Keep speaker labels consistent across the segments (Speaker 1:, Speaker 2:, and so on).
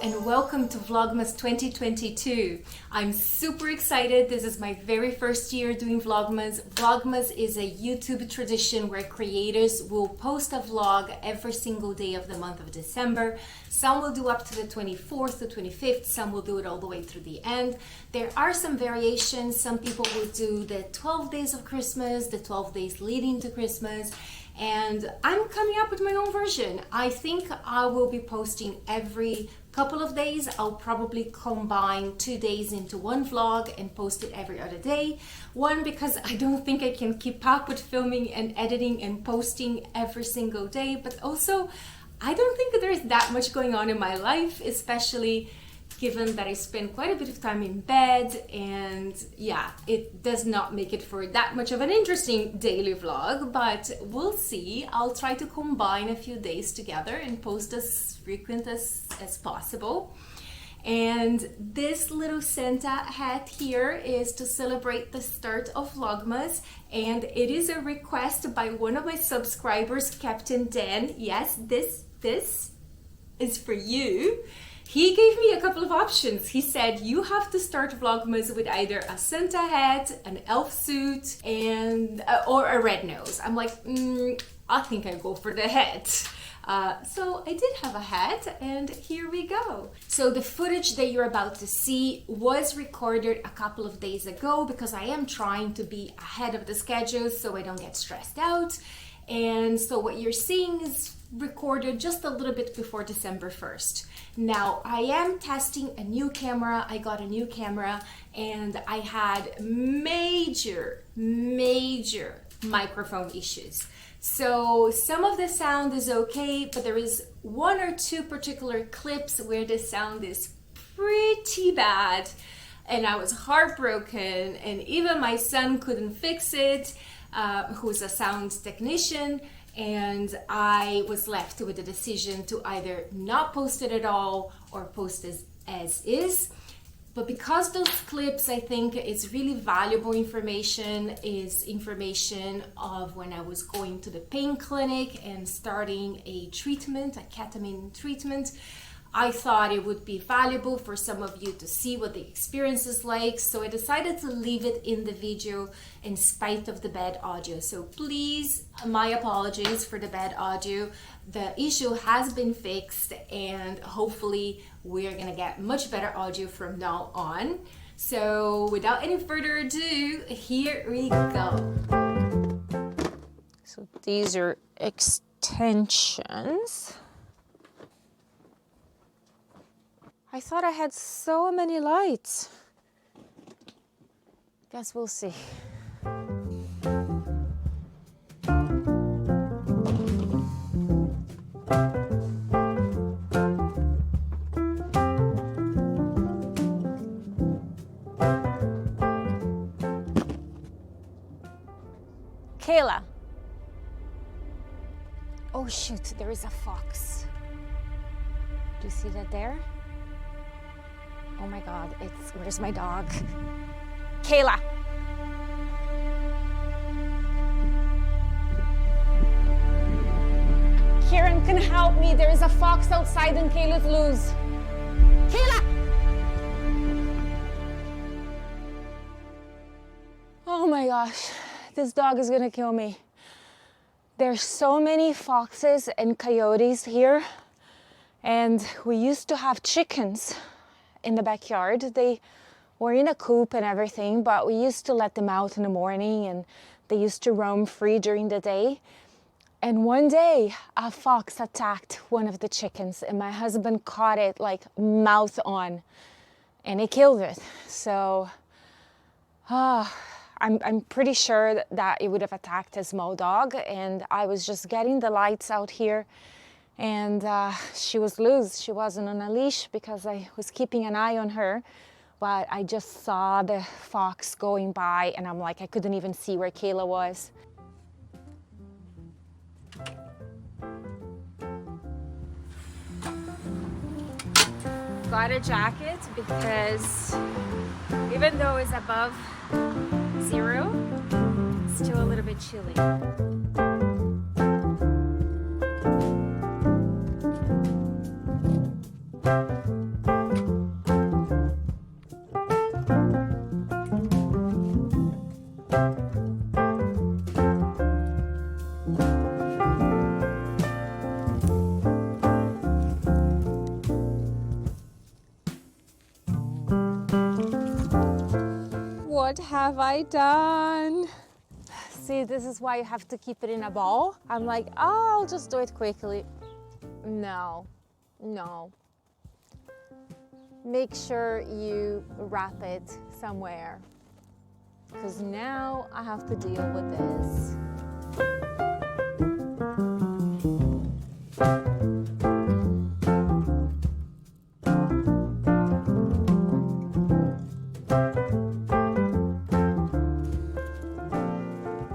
Speaker 1: and welcome to Vlogmas 2022. I'm super excited. This is my very first year doing Vlogmas. Vlogmas is a YouTube tradition where creators will post a vlog every single day of the month of December. Some will do up to the 24th to 25th, some will do it all the way through the end. There are some variations. Some people will do the 12 days of Christmas, the 12 days leading to Christmas, and I'm coming up with my own version. I think I will be posting every couple of days. I'll probably combine 2 days into one vlog and post it every other day. One, because I don't think I can keep up with filming and editing and posting every single day, but also I don't think there's that much going on in my life, especially given that I spend quite a bit of time in bed, and yeah, it does not make it for that much of an interesting daily vlog, but we'll see. I'll try to combine a few days together and post as frequent as possible. And this little Santa hat here is to celebrate the start of Vlogmas, and it is a request by one of my subscribers, Captain Dan. Yes, this is for you. He gave me a couple of options. He said, you have to start Vlogmas with either a Santa hat, an elf suit, and or a red nose. I'm like, I think I go for the hat. So I did have a hat, and here we go. So the footage that you're about to see was recorded a couple of days ago because I am trying to be ahead of the schedule so I don't get stressed out. And so what you're seeing is recorded just a little bit before December 1st. Now, I am testing a new camera. I got a new camera and I had major microphone issues. So some of the sound is okay, but there is one or two particular clips where the sound is pretty bad, and I was heartbroken, and even my son couldn't fix it, who's a sound technician, and I was left with the decision to either not post it at all or post as is. But because those clips, I think it's really valuable information, is information of when I was going to the pain clinic and starting a treatment, a ketamine treatment. I thought it would be valuable for some of you to see what the experience is like, so I decided to leave it in the video in spite of the bad audio. So please, my apologies for the bad audio. The issue has been fixed, and hopefully we're gonna get much better audio from now on. So without any further ado, here we go. So these are extensions. I thought I had so many lights. Guess we'll see. Kayla. Oh shoot, there is a fox. Do you see that there? Oh my God, where's my dog? Kayla. Karen can help me. There is a fox outside and Kayla's loose. Kayla! Oh my gosh, this dog is gonna kill me. There's so many foxes and coyotes here, and we used to have chickens in the backyard. They were in a coop and everything, but we used to let them out in the morning and they used to roam free during the day. And one day a fox attacked one of the chickens and my husband caught it like mouth on and it killed it. So I'm pretty sure that it would have attacked a small dog, and I was just getting the lights out here, and she was loose. She wasn't on a leash because I was keeping an eye on her, but I just saw the fox going by and I'm like, I couldn't even see where Kayla was. Got a jacket because even though it's above 0, it's still a little bit chilly.
Speaker 2: What have I done? See, this is why you have to keep it in a ball. I'm like, oh, I'll just do it quickly. No, no. Make sure you wrap it somewhere, because now I have to deal with this.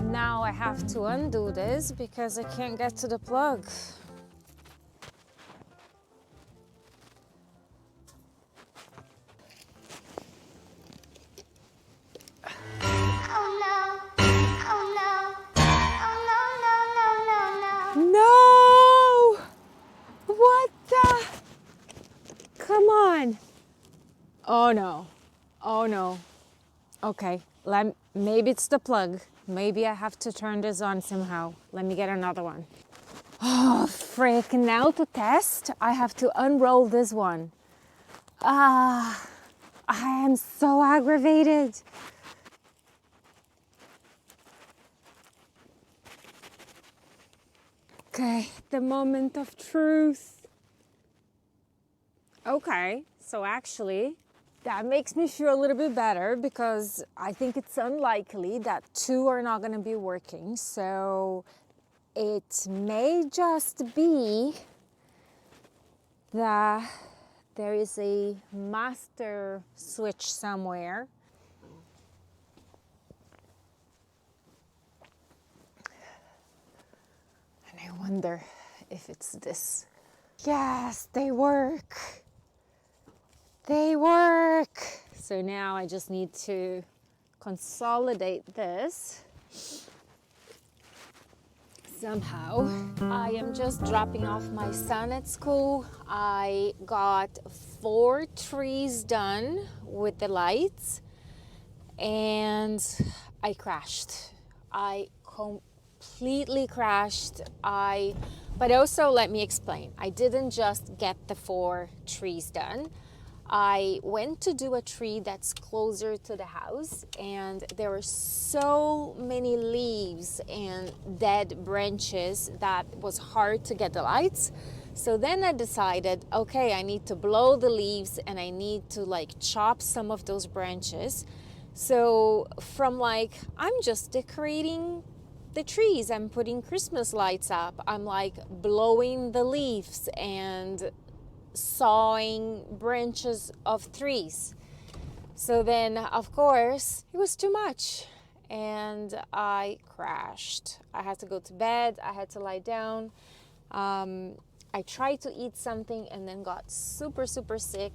Speaker 2: Now I have to undo this because I can't get to the plug. No! What the? Come on. Oh no. Oh no. Okay, maybe it's the plug. Maybe I have to turn this on somehow. Let me get another one. Oh, frick. Now to test, I have to unroll this one. I am so aggravated. Okay, the moment of truth. Okay, so actually, that makes me feel a little bit better because I think it's unlikely that two are not going to be working. So it may just be that there is a master switch somewhere. And I wonder if it's this. Yes, they work. They work. So now I just need to consolidate this somehow. I am just dropping off my son at school. I got 4 trees done with the lights and I crashed. I completely crashed. But also, let me explain. I didn't just get the 4 trees done. I went to do a tree that's closer to the house and there were so many leaves and dead branches that was hard to get the lights. So then I decided, okay, I need to blow the leaves and I need to like chop some of those branches. So from like, I'm just decorating the trees, I'm putting Christmas lights up, I'm like blowing the leaves and sawing branches of trees. So then of course it was too much and I crashed. I had to go to bed, I had to lie down. I tried to eat something and then got super sick.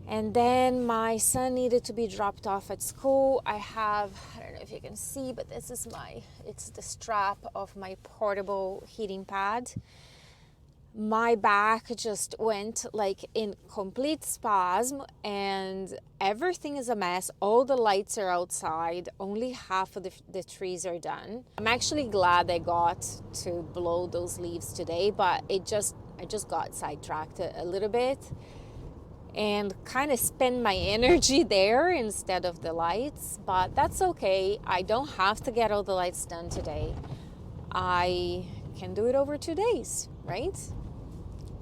Speaker 2: And then my son needed to be dropped off at school. I don't know if you can see, but this is it's the strap of my portable heating pad. My back just went like in complete spasm and everything is a mess. All the lights are outside. Only half of the trees are done. I'm actually glad I got to blow those leaves today, but I just got sidetracked a little bit and kind of spend my energy there instead of the lights, but that's okay. I don't have to get all the lights done today. I can do it over 2 days, right?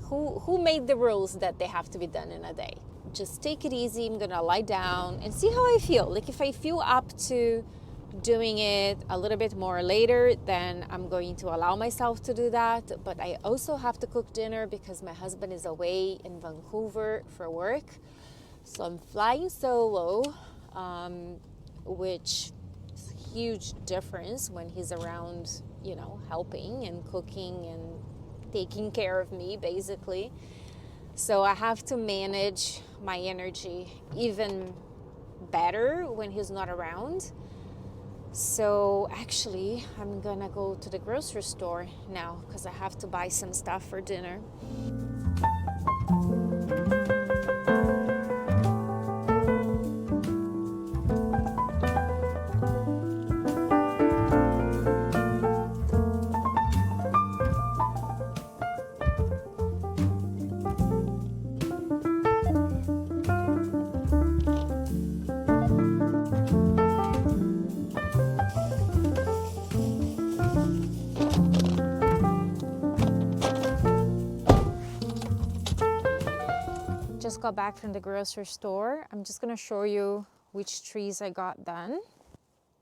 Speaker 2: Who made the rules that they have to be done in a day? Just take it easy. I'm gonna lie down and see how I feel. Like if I feel up to doing it a little bit more later, then I'm going to allow myself to do that. But I also have to cook dinner because my husband is away in Vancouver for work. So I'm flying solo, which is a huge difference when he's around, you know, helping and cooking and taking care of me, basically. So I have to manage my energy even better when he's not around. So actually, I'm gonna go to the grocery store now because I have to buy some stuff for dinner. just got back from the grocery store. I'm just gonna show you which trees I got done.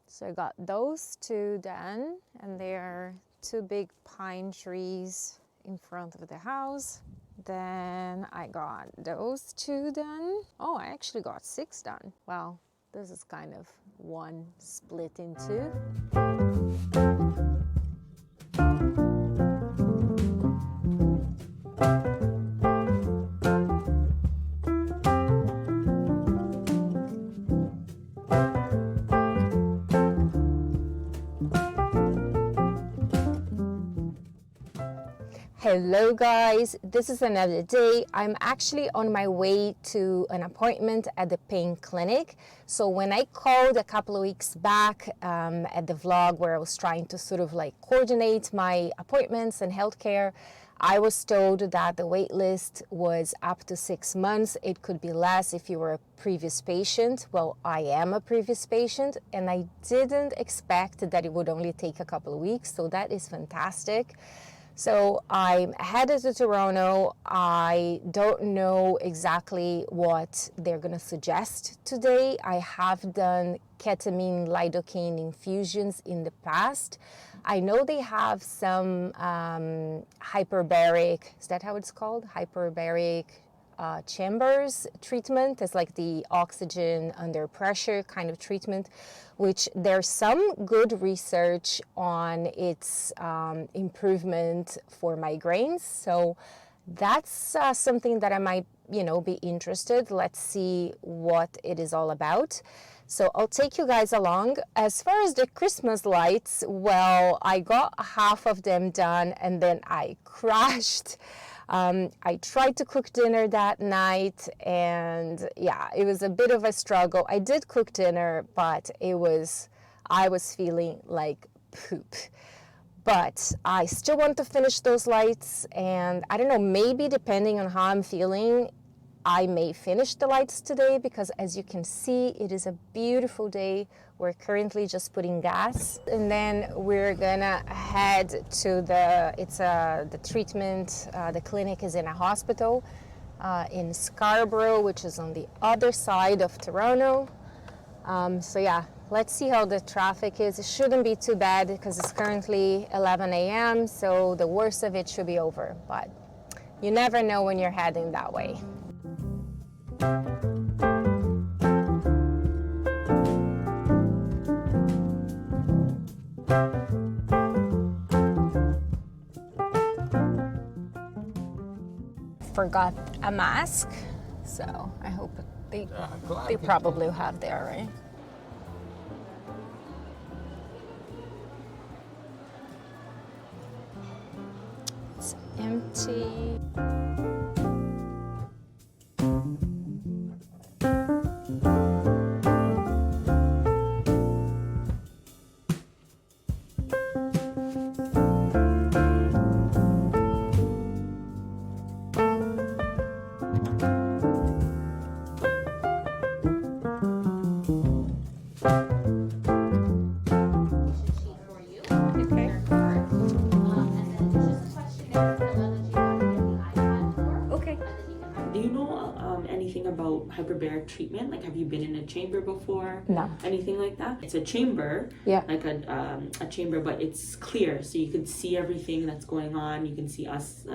Speaker 2: So I got those two done, and they are two big pine trees in front of the house. Then I got those two done. Oh, I actually got 6 done. Well, this is kind of one split in two. Hello guys, this is another day. I'm actually on my way to an appointment at the pain clinic. So when I called a couple of weeks back at the vlog where I was trying to sort of like coordinate my appointments and healthcare, I was told that the wait list was up to 6 months. It could be less if you were a previous patient. Well, I am a previous patient, and I didn't expect that it would only take a couple of weeks, so that is fantastic. So I'm headed to Toronto. I don't know exactly what they're going to suggest today. I have done ketamine, lidocaine infusions in the past. I know they have some hyperbaric, is that how it's called? Hyperbaric chambers treatment. It's like the oxygen under pressure kind of treatment, which there's some good research on its improvement for migraines. So that's something that I might, be interested. Let's see what it is all about. So I'll take you guys along. As far as the Christmas lights, well, I got half of them done and then I crashed. I tried to cook dinner that night, and yeah, it was a bit of a struggle. I did cook dinner, but I was feeling like poop. But I still want to finish those lights, and I don't know, maybe depending on how I'm feeling, I may finish the lights today, because as you can see, it is a beautiful day. We're currently just putting gas, and then we're gonna head to the treatment. The clinic is in a hospital in Scarborough, which is on the other side of Toronto. So yeah, let's see how the traffic is. It shouldn't be too bad because it's currently 11 a.m. So the worst of it should be over, but you never know when you're heading that way. Forgot a mask, so I hope they probably have there, right? It's empty.
Speaker 3: About hyperbaric treatment? Like, have you been in a chamber before?
Speaker 2: No.
Speaker 3: Anything like that? It's a chamber,
Speaker 2: yeah,
Speaker 3: like a chamber, but it's clear, so you can see everything that's going on. You can see us,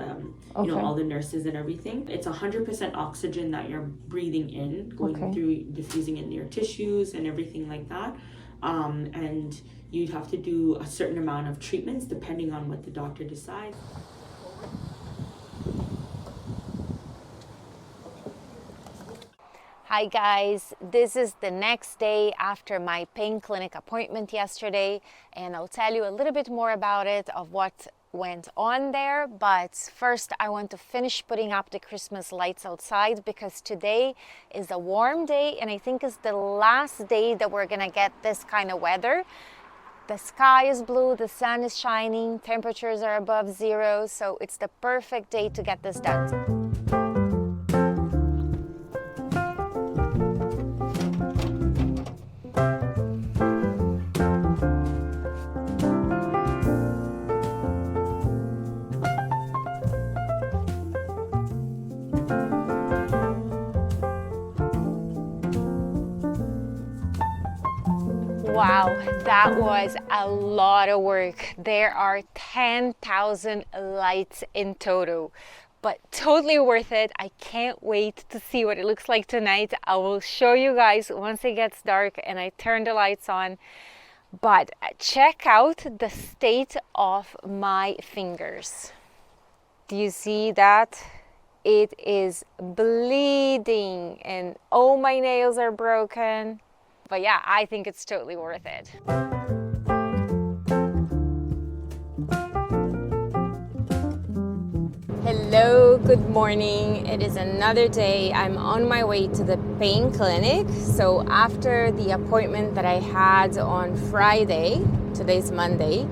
Speaker 3: all the nurses and everything. It's 100% oxygen that you're breathing in, going through, diffusing in your tissues and everything like that. And you'd have to do a certain amount of treatments depending on what the doctor decides.
Speaker 2: Hi guys, this is the next day after my pain clinic appointment yesterday, and I'll tell you a little bit more about it, of what went on there. But first I want to finish putting up the Christmas lights outside, because today is a warm day and I think it's the last day that we're gonna get this kind of weather. The sky is blue, the sun is shining, temperatures are above 0, so it's the perfect day to get this done. Wow, that was a lot of work. There are 10,000 lights in total, but totally worth it. I can't wait to see what it looks like tonight. I will show you guys once it gets dark and I turn the lights on. But check out the state of my fingers. Do you see that? It is bleeding and all my nails are broken. But yeah, I think it's totally worth it. Hello, good morning. It is another day. I'm on my way to the pain clinic. So after the appointment that I had on Friday, today's Monday,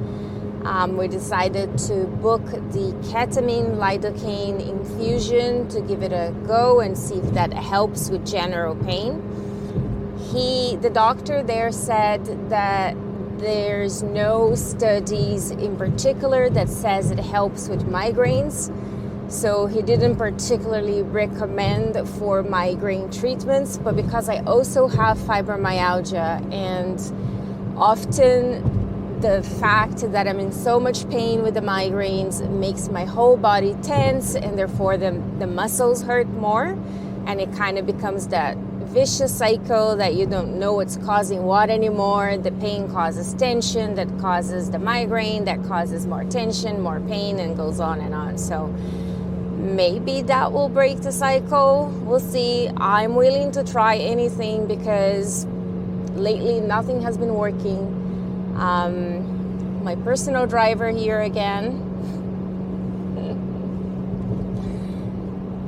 Speaker 2: we decided to book the ketamine lidocaine infusion to give it a go and see if that helps with general pain. The doctor there said that there's no studies in particular that says it helps with migraines. So he didn't particularly recommend for migraine treatments, but because I also have fibromyalgia and often the fact that I'm in so much pain with the migraines makes my whole body tense and therefore the muscles hurt more, and it kind of becomes that vicious cycle that you don't know what's causing what anymore. The pain causes tension, that causes the migraine, that causes more tension, more pain, and goes on and on. So maybe that will break the cycle. We'll see. I'm willing to try anything because lately nothing has been working. My personal driver here again.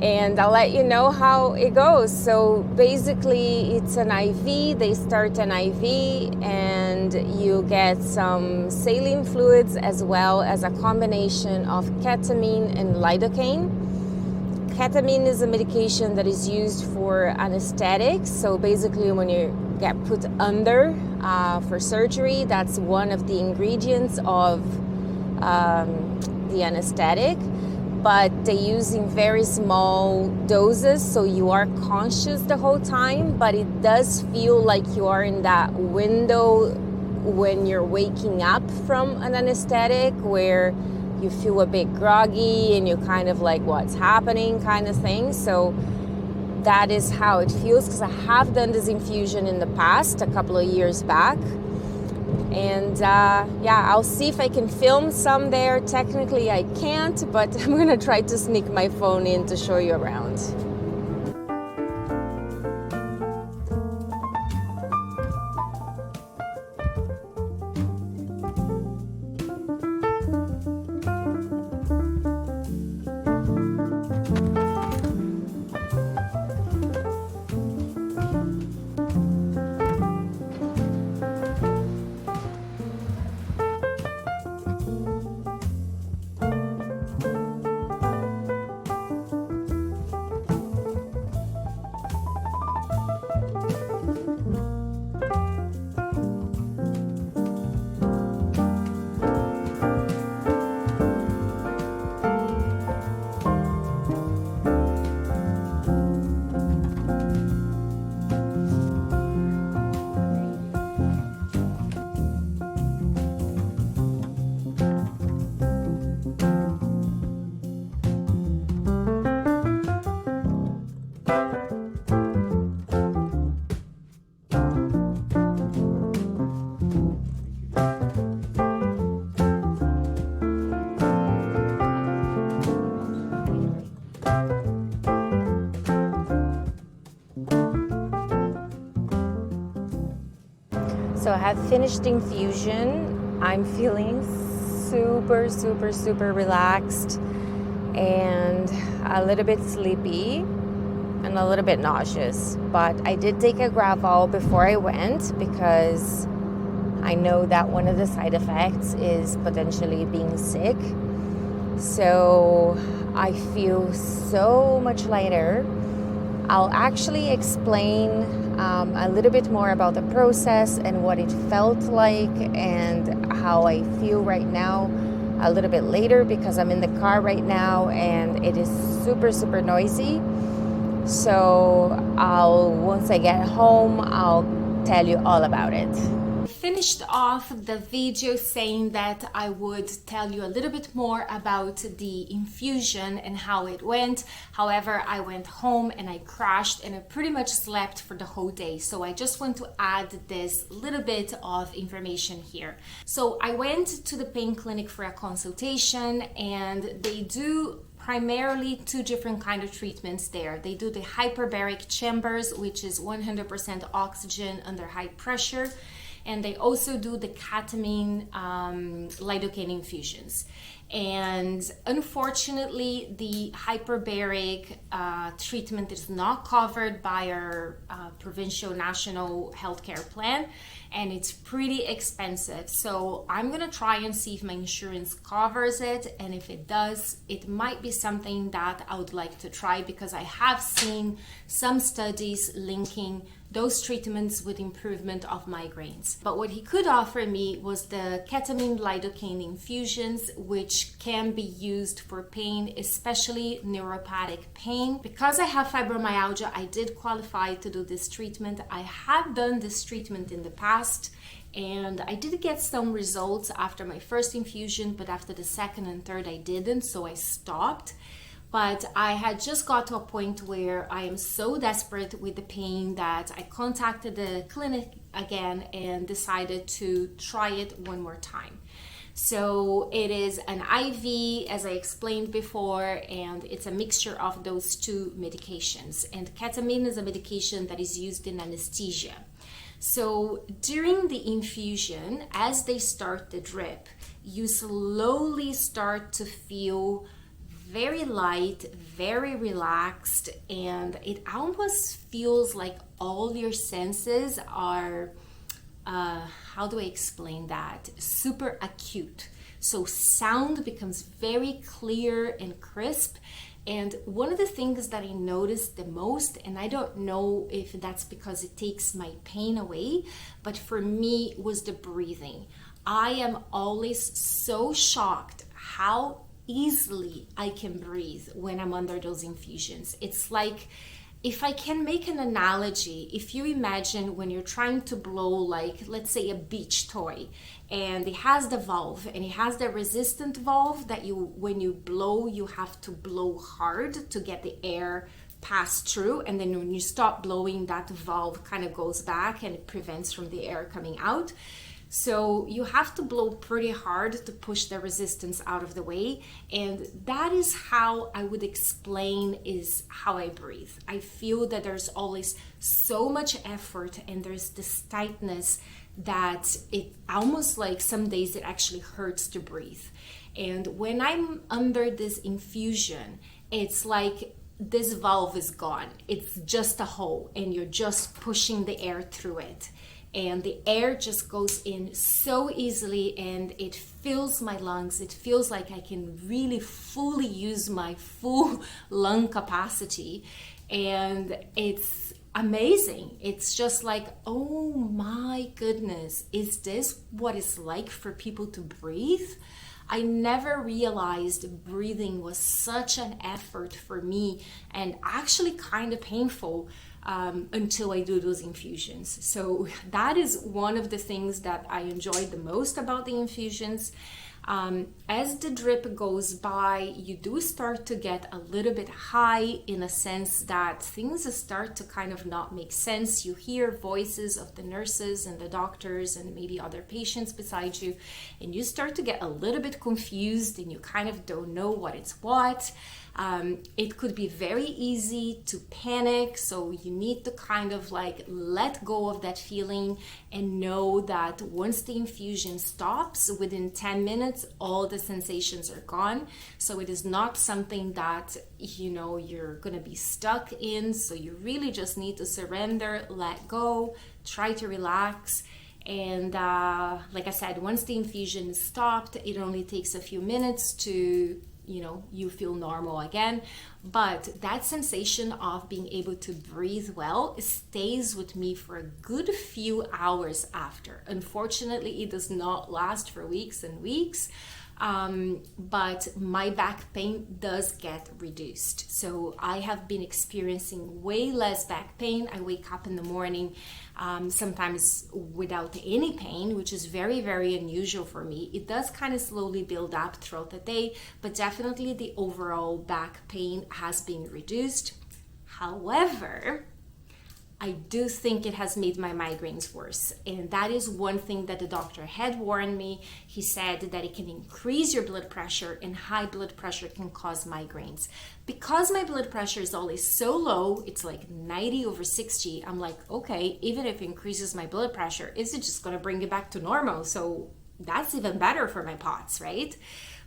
Speaker 2: And I'll let you know how it goes. So basically it's an IV. They start an IV and you get some saline fluids as well as a combination of ketamine and lidocaine. Ketamine is a medication that is used for anesthetics. So basically when you get put under for surgery, that's one of the ingredients of the anesthetic. But they use in very small doses, so you are conscious the whole time, but it does feel like you are in that window when you're waking up from an anesthetic where you feel a bit groggy and you're kind of like, what's happening kind of thing. So that is how it feels, because I have done this infusion in the past, a couple of years back. And yeah, I'll see if I can film some there. Technically I can't, but I'm gonna try to sneak my phone in to show you around. So I have finished the infusion. I'm feeling super, super, super relaxed and a little bit sleepy and a little bit nauseous. But I did take a Gravol before I went because I know that one of the side effects is potentially being sick. So I feel so much lighter. I'll actually explain a little bit more about the process and what it felt like and how I feel right now a little bit later, because I'm in the car right now and it is super, super noisy. So once I get home, I'll tell you all about it.
Speaker 1: finished off the video saying that I would tell you a little bit more about the infusion and how it went. However, I went home and I crashed and I pretty much slept for the whole day. So I just want to add this little bit of information here. So I went to the pain clinic for a consultation, and they do primarily two different kind of treatments there. They do the hyperbaric chambers, which is 100% oxygen under high pressure, and they also do the ketamine lidocaine infusions. And unfortunately, the hyperbaric treatment is not covered by our provincial national healthcare plan, and it's pretty expensive. So I'm gonna try and see if my insurance covers it, and if it does, it might be something that I would like to try, because I have seen some studies linking those treatments with improvement of migraines. But what he could offer me was the ketamine lidocaine infusions, which can be used for pain, especially neuropathic pain. Because I have fibromyalgia, I did qualify to do this treatment. I have done this treatment in the past, and I did get some results after my first infusion, but after the second and third I didn't, so I stopped. But I had just got to a point where I am so desperate with the pain that I contacted the clinic again and decided to try it one more time. So it is an IV, as I explained before, and it's a mixture of those two medications. And ketamine is a medication that is used in anesthesia. So during the infusion, as they start the drip, you slowly start to feel very light, very relaxed, and it almost feels like all your senses are, how do I explain that? Super acute. So sound becomes very clear and crisp. And one of the things that I noticed the most, and I don't know if that's because it takes my pain away, but for me was the breathing. I am always so shocked how easily I can breathe when I'm under those infusions. It's like, if I can make an analogy, if you imagine when you're trying to blow, like, let's say a beach toy, and it has the valve and it has the resistant valve that when you blow, you have to blow hard to get the air pass through, and then when you stop blowing, that valve kind of goes back and it prevents from the air coming out. So you have to blow pretty hard to push the resistance out of the way. And that is how I would explain is how I breathe. I feel that there's always so much effort and there's this tightness that it almost like some days it actually hurts to breathe. And when I'm under this infusion, it's like this valve is gone. It's just a hole and you're just pushing the air through it. And the air just goes in so easily and it fills my lungs. It feels like I can really fully use my full lung capacity. And it's amazing. It's just like, oh my goodness, is this what it's like for people to breathe? I never realized breathing was such an effort for me and actually kind of painful until I do those infusions. So that is one of the things that I enjoyed the most about the infusions. As the drip goes by, you do start to get a little bit high in a sense that things start to kind of not make sense. You hear voices of the nurses and the doctors and maybe other patients beside you, and you start to get a little bit confused and you kind of don't know what it's what. It could be very easy to panic, so you need to kind of like let go of that feeling and know that once the infusion stops, within 10 minutes, all the sensations are gone. So it is not something that, you know, you're gonna be stuck in. So you really just need to surrender, let go, try to relax. And like I said, once the infusion is stopped, it only takes a few minutes to, you know, you feel normal again. But that sensation of being able to breathe well stays with me for a good few hours after. Unfortunately, it does not last for weeks and weeks. but my back pain does get reduced. So I have been experiencing way less back pain. I wake up in the morning sometimes without any pain, which is very, very unusual for me. It does kind of slowly build up throughout the day, but definitely the overall back pain has been reduced. However, I do think it has made my migraines worse. And that is one thing that the doctor had warned me. He said that it can increase your blood pressure, and high blood pressure can cause migraines. Because my blood pressure is always so low, it's like 90/60, I'm like, okay, even if it increases my blood pressure, is it just gonna bring it back to normal? So that's even better for my POTS, right?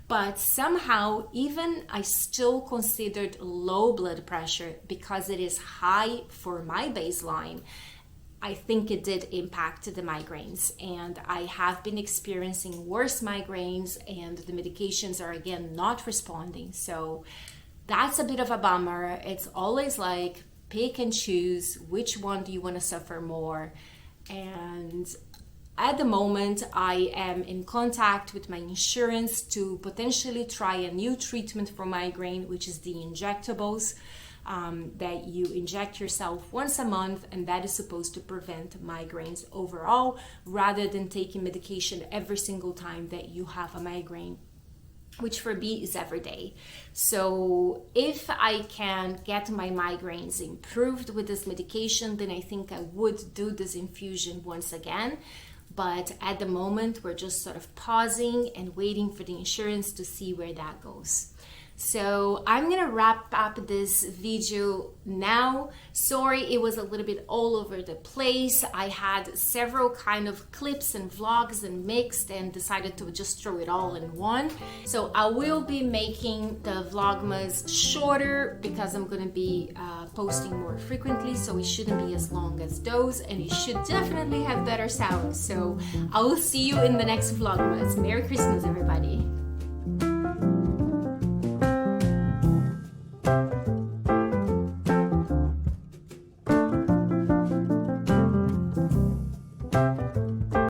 Speaker 1: But somehow, even I still considered low blood pressure because it is high for my baseline. I think it did impact the migraines, and I have been experiencing worse migraines, and the medications are again not responding. So that's a bit of a bummer. It's always like pick and choose, which one do you want to suffer more? And at the moment, I am in contact with my insurance to potentially try a new treatment for migraine, which is the injectables that you inject yourself once a month, and that is supposed to prevent migraines overall, rather than taking medication every single time that you have a migraine, which for me is every day. So if I can get my migraines improved with this medication, then I think I would do this infusion once again. But at the moment, we're just sort of pausing and waiting for the insurance to see where that goes. So I'm gonna wrap up this video now. Sorry, it was a little bit all over the place. I had several kind of clips and vlogs and mixed and decided to just throw it all in one. So I will be making the Vlogmas shorter because I'm gonna be posting more frequently, so it shouldn't be as long as those, and it should definitely have better sound. So I will see you in the next Vlogmas. Merry Christmas, everybody.